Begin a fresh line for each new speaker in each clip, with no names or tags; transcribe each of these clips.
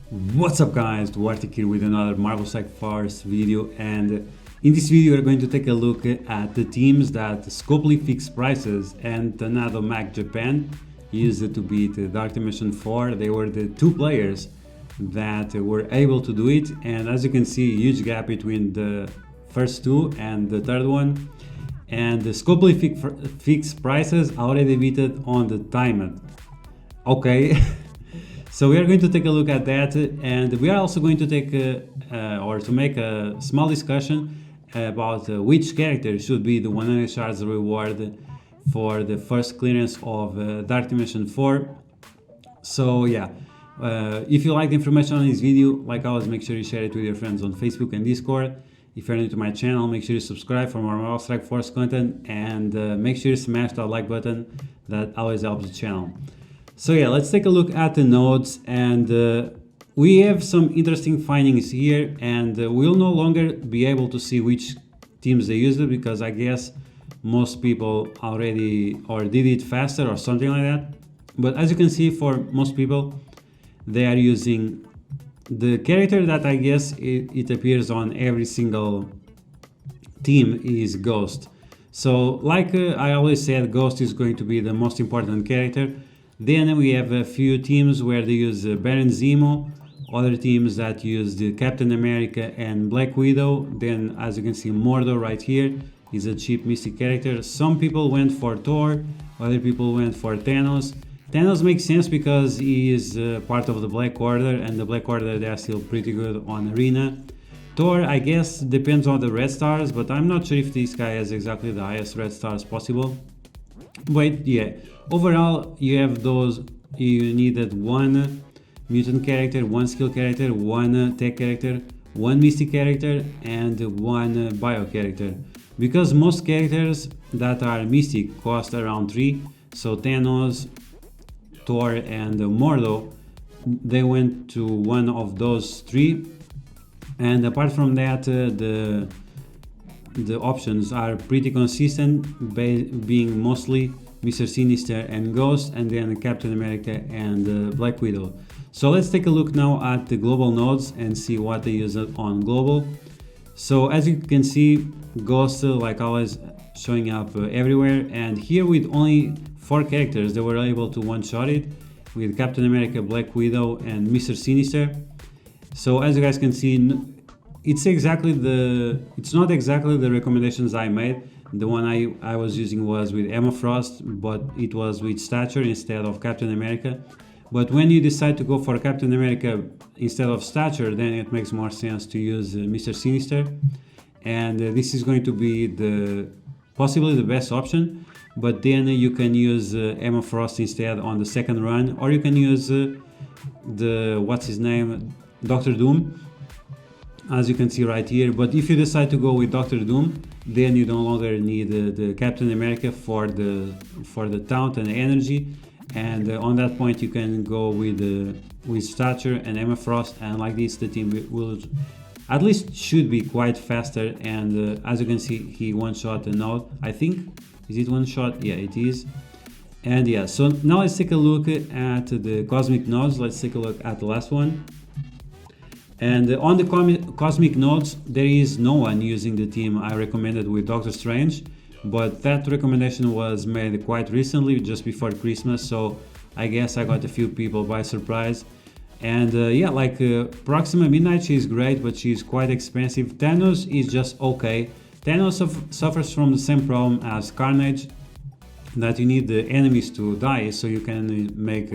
What's up guys, Duarte here with another Marvel Strike Force video, and in this video we're going to take a look at the teams that scopely fixed prices and Tornado Mag Japan used to beat Dark Dimension 4. They were the two players that were able to do it, and as you can see, huge gap between the first two and the third one, and the scopely fixed prices already beat it on the timer. Okay. So we are going to take a look at that, and we are also going to take to make a small discussion about which character should be the 100 shards reward for the first clearance of Dark Dimension 4. So yeah, if you like the information on this video, like always, make sure you share it with your friends on Facebook and Discord. If you're new to my channel, make sure you subscribe for more Marvel Strike Force content, and make sure you smash that like button. That always helps the channel. So yeah, let's take a look at the nodes, and we have some interesting findings here, and we'll no longer be able to see which teams they used it, because I guess most people already or did it faster or something like that. But as you can see, for most people, they are using the character that I guess it appears on every single team is Ghost. So like I always said, Ghost is going to be the most important character. Then we have a few teams where they use Baron Zemo, other teams that use the Captain America and Black Widow. Then as you can see, Mordo right here is a cheap mystic character. Some people went for Thor, other people went for Thanos. Thanos makes sense because he is part of the Black Order, and the Black Order, they are still pretty good on Arena. Thor, I guess, depends on the red stars, but I'm not sure if this guy has exactly the highest red stars possible. But yeah, overall you have those. You needed one mutant character, one skill character, one tech character, one mystic character, and one bio character, because most characters that are mystic cost around 3. So Thanos, Thor, and Mordo, they went to one of those 3, and apart from that, the options are pretty consistent, being mostly Mr. Sinister and Ghost, and then Captain America and Black Widow. So let's take a look now at the global nodes and see what they use on global. So as you can see, Ghost, like always, showing up everywhere, and here with only 4 characters they were able to one-shot it with Captain America, Black Widow, and Mr. Sinister. So as you guys can see, it's not exactly the recommendations I made. The one I was using was with Emma Frost, but it was with Stature instead of Captain America. But when you decide to go for Captain America instead of Stature, then it makes more sense to use Mr. Sinister, and this is going to be possibly the best option. But then you can use Emma Frost instead on the second run, or you can use Doctor Doom, as you can see right here. But if you decide to go with Doctor Doom, then you no longer need the Captain America for the taunt and energy, and on that point you can go with Stature and Emma Frost, and like this the team will at least should be quite faster. And as you can see, he one-shot a node, I think. Is it one shot? Yeah, it is. And yeah, so now let's take a look at the cosmic nodes. Let's take a look at the last one. And on the cosmic nodes, there is no one using the team I recommended with Doctor Strange, but that recommendation was made quite recently, just before Christmas, so I guess I got a few people by surprise. And yeah, like Proxima Midnight, she's great, but she's quite expensive. Thanos is just okay. Thanos suffers from the same problem as Carnage, that you need the enemies to die so you can make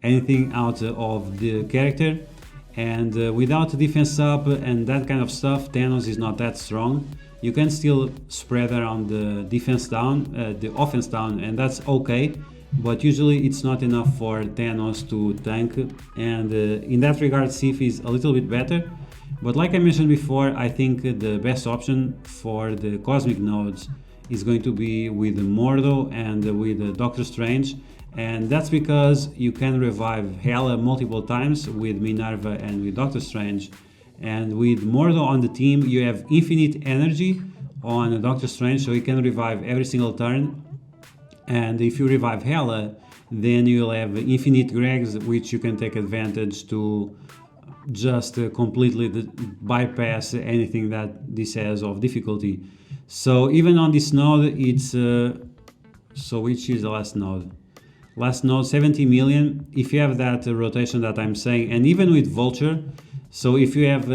anything out of the character. And without defense up and that kind of stuff, Thanos is not that strong. You can still spread around the defense down, the offense down, and that's okay. But usually it's not enough for Thanos to tank. And in that regard, Sif is a little bit better. But like I mentioned before, I think the best option for the cosmic nodes is going to be with Mordo and with Doctor Strange. And that's because you can revive Hela multiple times with Minerva and with Doctor Strange. And with Mordo on the team, you have infinite energy on Doctor Strange, so he can revive every single turn. And if you revive Hela, then you'll have infinite Gregs, which you can take advantage to just completely bypass anything that this has of difficulty. So even on this node, it's so which is the last node? Last node 70 million. If you have that rotation that I'm saying, and even with Vulture, so if you have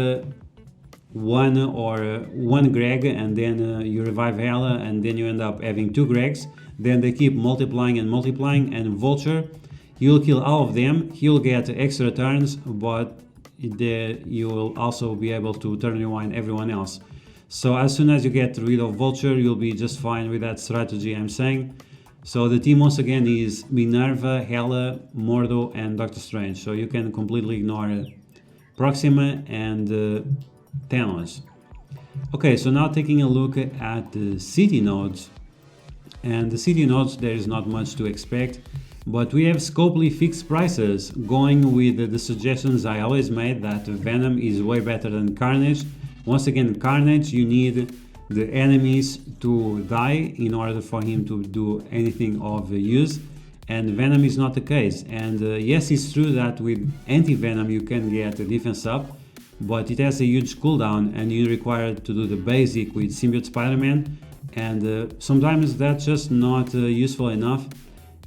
one Greg and then you revive Hela and then you end up having two Gregs, then they keep multiplying and multiplying, and Vulture, you'll kill all of them, he'll get extra turns, but you will also be able to turn rewind everyone else. So as soon as you get rid of Vulture, you'll be just fine with that strategy I'm saying. So the team once again is Minerva, Hela, Mordo and Doctor Strange. So you can completely ignore Proxima and Thanos. Okay, so now taking a look at the city nodes. And the city nodes, there is not much to expect, but we have scopely fixed prices, going with the suggestions I always made that Venom is way better than Carnage. Once again, Carnage, you need the enemies to die in order for him to do anything of use, and Venom is not the case. And yes, it's true that with anti-Venom you can get a defense up, but it has a huge cooldown and you're required to do the basic with Symbiote Spider-Man, and sometimes that's just not useful enough.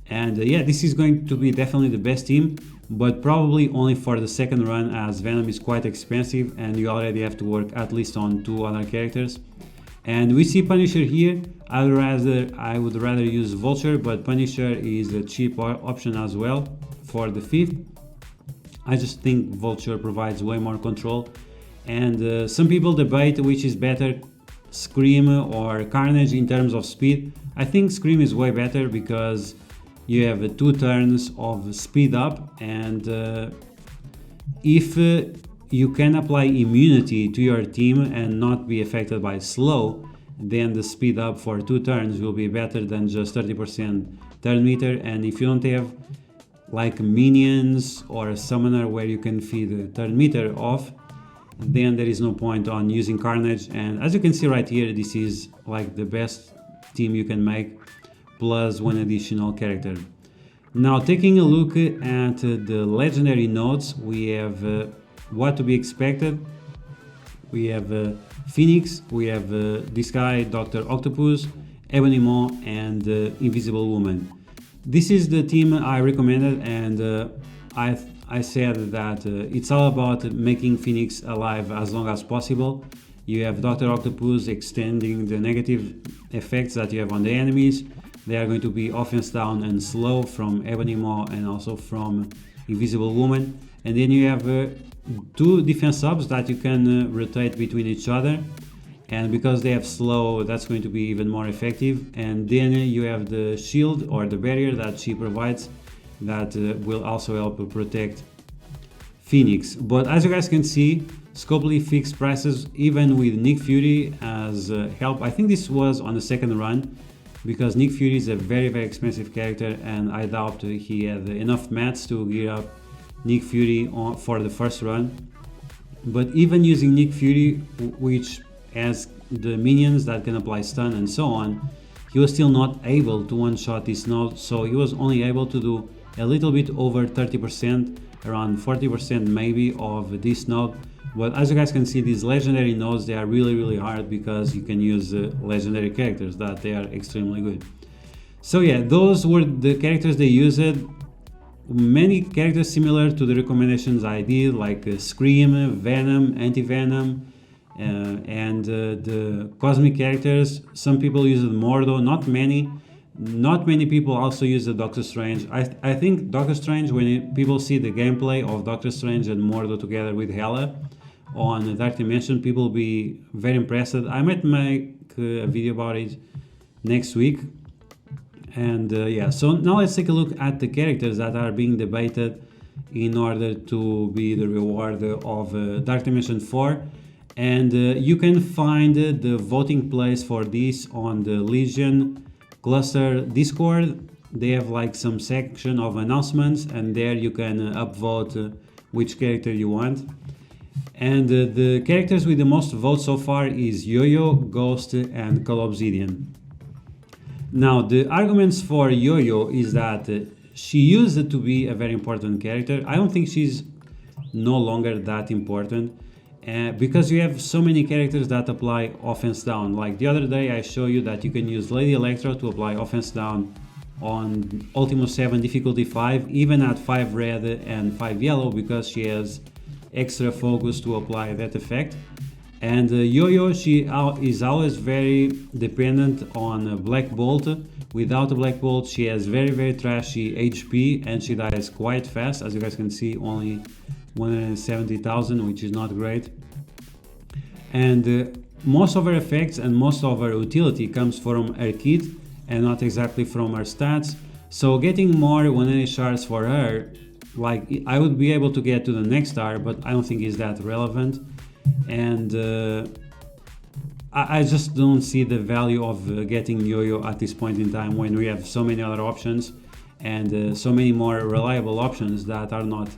And yeah, this is going to be definitely the best team, but probably only for the second run, as Venom is quite expensive and you already have to work at least on two other characters. And we see Punisher here. I would rather use Vulture, but Punisher is a cheap option as well for the 5th. I just think Vulture provides way more control. And some people debate which is better, Scream or Carnage in terms of speed. I think Scream is way better because you have 2 turns of speed up, and if you can apply immunity to your team and not be affected by slow, then the speed up for 2 turns will be better than just 30% turn meter. And if you don't have like minions or a summoner where you can feed the turn meter off, then there is no point on using Carnage. And as you can see right here, this is like the best team you can make, plus 1 additional character. Now taking a look at the legendary nodes, we have what to be expected. We have Phoenix, we have this guy, Dr. Octopus, Ebony Maw and Invisible Woman. This is the team I recommended, and I said that it's all about making Phoenix alive as long as possible. You have Dr. Octopus extending the negative effects that you have on the enemies. They are going to be offense down and slow from Ebony Maw and also from Invisible Woman. And then you have 2 defense subs that you can rotate between each other. And because they have slow, that's going to be even more effective. And then you have the shield or the barrier that she provides that will also help protect Phoenix. But as you guys can see, scopely fixed prices even with Nick Fury as help. I think this was on the second run, because Nick Fury is a very expensive character, and I doubt he had enough mats to gear up Nick Fury for the first run. But even using Nick Fury, which has the minions that can apply stun and so on, he was still not able to one-shot this node, so he was only able to do a little bit over 30%, around 40% maybe of this node. But as you guys can see, these legendary nodes, they are really hard because you can use legendary characters that they are extremely good. So yeah, those were the characters they used. Many characters similar to the recommendations I did, like Scream, Venom, Anti-Venom, and the cosmic characters. Some people use Mordo, not many. Not many people also use the Doctor Strange. I think Doctor Strange, when people see the gameplay of Doctor Strange and Mordo together with Hela on Dark Dimension, people will be very impressed. I might make a video about it next week. And yeah, so now let's take a look at the characters that are being debated in order to be the reward of Dark Dimension 4. And you can find the voting place for this on the Legion Cluster Discord. They have like some section of announcements, and there you can upvote which character you want. And the characters with the most votes so far is Yo-Yo, Ghost and Call Obsidian. Now the arguments for Yo-Yo is that she used to be a very important character. I don't think she's no longer that important. Because you have so many characters that apply offense down. Like the other day I show you that you can use Lady Electro to apply offense down on Ultimo 7 difficulty 5, even at 5 red and 5 yellow, because she has extra focus to apply that effect. And Yo-Yo, she is always very dependent on Black Bolt. Without a Black Bolt she has very trashy HP and she dies quite fast. As you guys can see, only 170,000, which is not great. And most of her effects and most of her utility comes from her kit and not exactly from her stats. So getting more 180 shards for her, like, I would be able to get to the next star, but I don't think is that relevant. And I just don't see the value of getting Yo-Yo at this point in time when we have so many other options and so many more reliable options that are not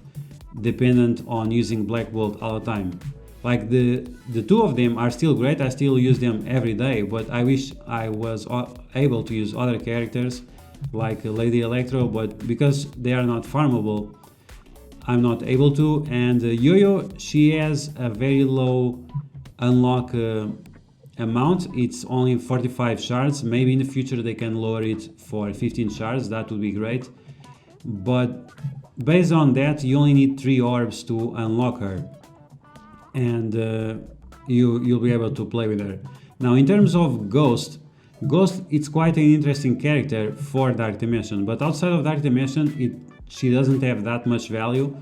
dependent on using Black Bolt all the time. Like the two of them are still great, I still use them every day, but I wish I was able to use other characters like Lady Electro, but because they are not farmable, I'm not able to. And Yo-Yo, she has a very low unlock amount, it's only 45 shards. Maybe in the future they can lower it for 15 shards, that would be great. But based on that, you only need 3 orbs to unlock her, and you'll be able to play with her. Now in terms of Ghost, it's quite an interesting character for Dark Dimension, but outside of Dark Dimension she doesn't have that much value.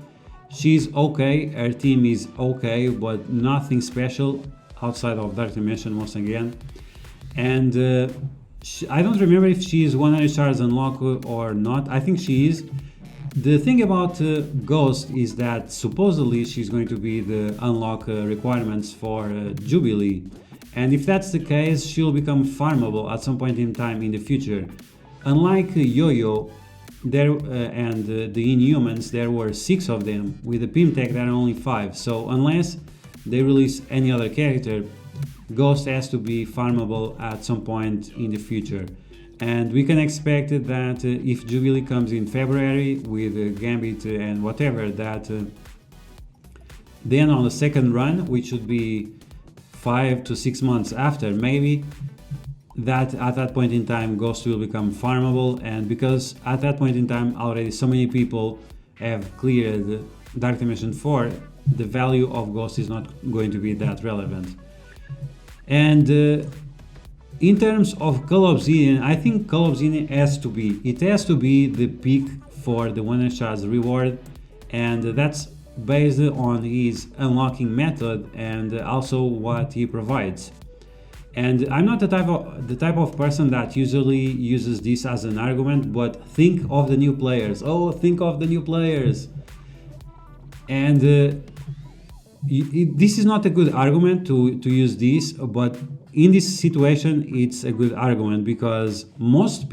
She's okay, her team is okay, but nothing special outside of Dark Dimension once again. And I don't remember if she is 100 shards unlock or not. I think she is. The thing about Ghost is that supposedly she's going to be the unlock requirements for Jubilee, and if that's the case, she'll become farmable at some point in time in the future. Unlike Yo-Yo and the Inhumans, there were 6 of them. With the Pimtech there are only 5, so unless they release any other character, Ghost has to be farmable at some point in the future. And we can expect that if Jubilee comes in February with Gambit and whatever, that then on the second run, which should be 5 to 6 months after, maybe, that at that point in time Ghost will become farmable. And because at that point in time already so many people have cleared Dark Dimension 4, the value of Ghost is not going to be that relevant. And in terms of Call Obsidian, I think Call Obsidian has to be the pick for the 100 shards reward, and that's based on his unlocking method and also what he provides. And I'm not the type of person that usually uses this as an argument, but think of the new players. Oh, think of the new players. And this is not a good argument to use this, but in this situation it's a good argument, because most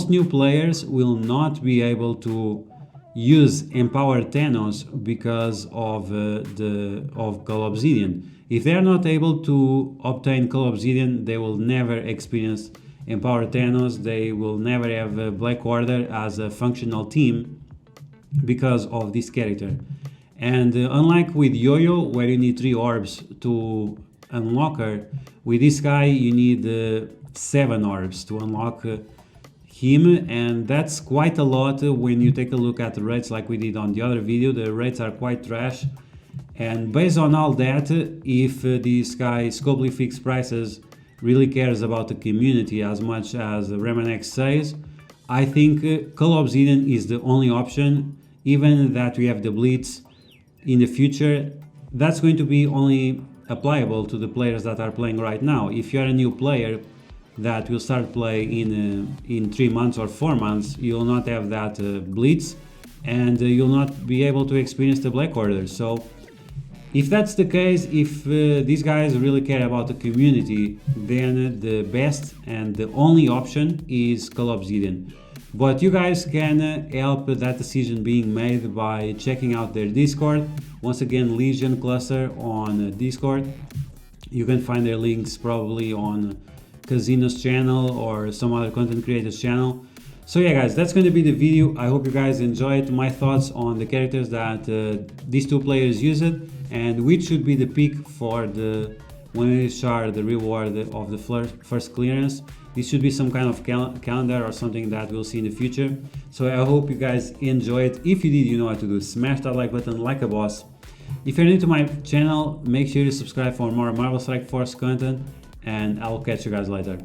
new players will not be able to use Empower Thanos because of Call Obsidian. If they are not able to obtain Call Obsidian, they will never experience Empower Thanos, they will never have Black Order as a functional team because of this character. And unlike with Yo-Yo, where you need 3 orbs to unlock her, with this guy you need 7 orbs to unlock him, and that's quite a lot when you take a look at the rates like we did on the other video. The rates are quite trash, and based on all that, if this guy Scopely Fixed Prices really cares about the community as much as Remanex says, I think Call Obsidian is the only option. Even that we have the Blitz in the future, that's going to be only applicable to the players that are playing right now. If you're a new player that will start playing in 3 months or 4 months, you'll not have that Blitz, and you'll not be able to experience the Black Order. So if that's the case, if these guys really care about the community, then the best and the only option is Call Obsidian. But you guys can help that decision being made by checking out their Discord. Once again, Legion Cluster on Discord. You can find their links probably on Casino's channel or some other content creators channel. So yeah guys, that's going to be the video. I hope you guys enjoyed my thoughts on the characters that these two players use it, and which should be the pick for the 180 shard, the reward of the first clearance. This should be some kind of calendar or something that we'll see in the future. So I hope you guys enjoy it. If you did, you know what to do. Smash that like button like a boss. If you're new to my channel, make sure to subscribe for more Marvel Strike Force content, and I'll catch you guys later.